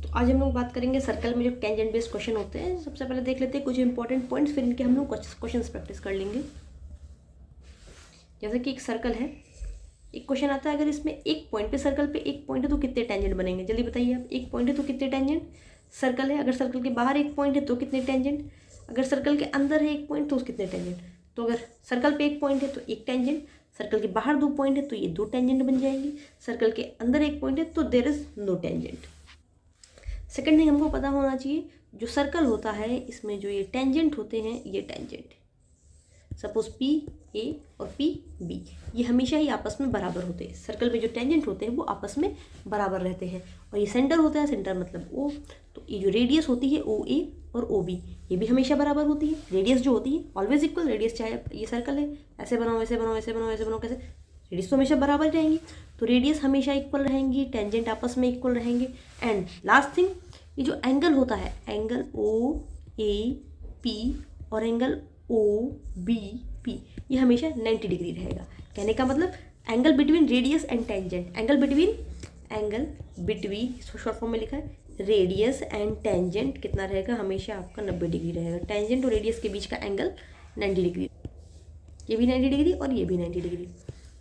तो आज हम लोग बात करेंगे सर्कल में जो टेंजेंट बेस्ड क्वेश्चन होते हैं। सबसे पहले देख लेते हैं कुछ इंपॉर्टेंट पॉइंट्स, फिर इनके हम लोग क्वेश्चन प्रैक्टिस कर लेंगे। जैसे कि एक सर्कल है, एक क्वेश्चन आता है अगर इसमें एक पॉइंट पे, सर्कल पे एक पॉइंट है तो कितने टेंजेंट बनेंगे, जल्दी बताइए आप। एक पॉइंट है तो कितने टेंजेंट, सर्कल है अगर सर्कल के बाहर एक पॉइंट है तो कितने टेंजेंट, अगर सर्कल के अंदर है एक पॉइंट तो कितने टेंजेंट। तो अगर सर्कल पे एक पॉइंट है तो एक टेंजेंट, सर्कल के बाहर दो पॉइंट है तो ये दो टेंजेंट बन जाएंगी, सर्कल के अंदर एक पॉइंट है तो there is no tangent. Second thing हमको पता होना चाहिए, जो सर्कल होता है इसमें जो ये टेंजेंट होते हैं, ये टेंजेंट सपोज पी ए और पी बी, ये हमेशा ही आपस में बराबर होते हैं। सर्कल में जो टेंजेंट होते हैं वो आपस में बराबर रहते हैं। और ये सेंटर होता है, सेंटर मतलब ओ, तो ये जो रेडियस होती है ओ ए और ओ बी, ये भी हमेशा बराबर होती है। रेडियस जो होती है ऑलवेज इक्वल, रेडियस चाहे ये सर्कल है ऐसे बनाओ ऐसे बनाओ ऐसे बनाओ ऐसे बनाओ, कैसे रेडियस तो हमेशा बराबर रहेंगी, तो रेडियस हमेशा इक्वल रहेंगी, टेंजेंट आपस में इक्वल रहेंगे। एंड लास्ट थिंग, ये जो एंगल होता है, एंगल ओ ए पी और एंगल ओ बी पी, ये हमेशा 90 डिग्री रहेगा। कहने का मतलब angle between radius and tangent, angle between short form में लिखा है रेडियस एंड टेंजेंट कितना रहेगा, हमेशा आपका 90 डिग्री रहेगा। टेंजेंट और रेडियस के बीच का एंगल 90 डिग्री, ये भी 90 डिग्री और ये भी 90 डिग्री।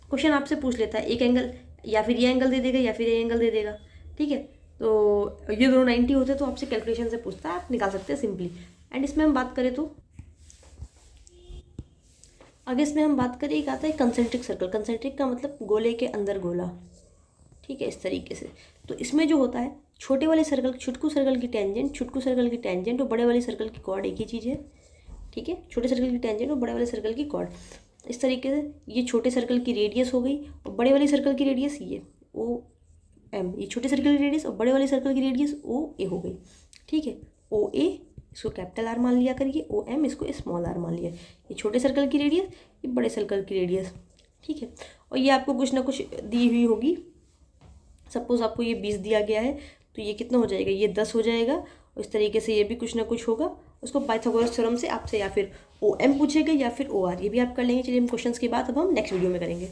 क्वेश्चन आपसे पूछ लेता है एक एंगल, या फिर ये एंगल दे देगा या फिर ये एंगल दे देगा, ठीक है। तो ये दोनों 90 होते हैं तो आपसे कैलकुलेशन से पूछता है, आप निकाल सकते हैं सिंपली। एंड इसमें हम बात करें तो आगे इसमें हम बात करें, एक आता है कंसेंट्रिक सर्कल। कंसेंट्रिक का मतलब गोले के अंदर गोला, ठीक है, इस तरीके से। तो इसमें जो होता है छोटे वाले सर्कल, छुटकू सर्कल की टेंजेंट और बड़े वाले सर्कल की कॉर्ड एक ही चीज़ है, ठीक है। छोटे सर्कल की टेंजेंट और बड़े वाले सर्कल की कॉर्ड, इस तरीके से। ये छोटे सर्कल की रेडियस हो गई और बड़े वाले सर्कल की रेडियस ये ओ एम, ये छोटे सर्कल की रेडियस और बड़े वाले सर्कल की रेडियस ओ ए हो गई, ठीक है। ओ ए इसको कैपिटल आर मान लिया करिए, ओ एम इसको स्मॉल आर मान लिया। ये छोटे सर्कल की रेडियस, ये बड़े सर्कल की रेडियस, ठीक है। और ये आपको कुछ ना कुछ दी हुई होगी। सपोज आपको ये 20 दिया गया है तो ये कितना हो जाएगा, ये 10 हो जाएगा। और इस तरीके से ये भी कुछ ना कुछ होगा, उसको पाइथागोरस थ्योरम से आपसे या फिर ओ एम पूछेगा या फिर ओ आर, ये भी आप कर लेंगे। चलिए हम क्वेश्चंस की बात अब हम नेक्स्ट वीडियो में करेंगे।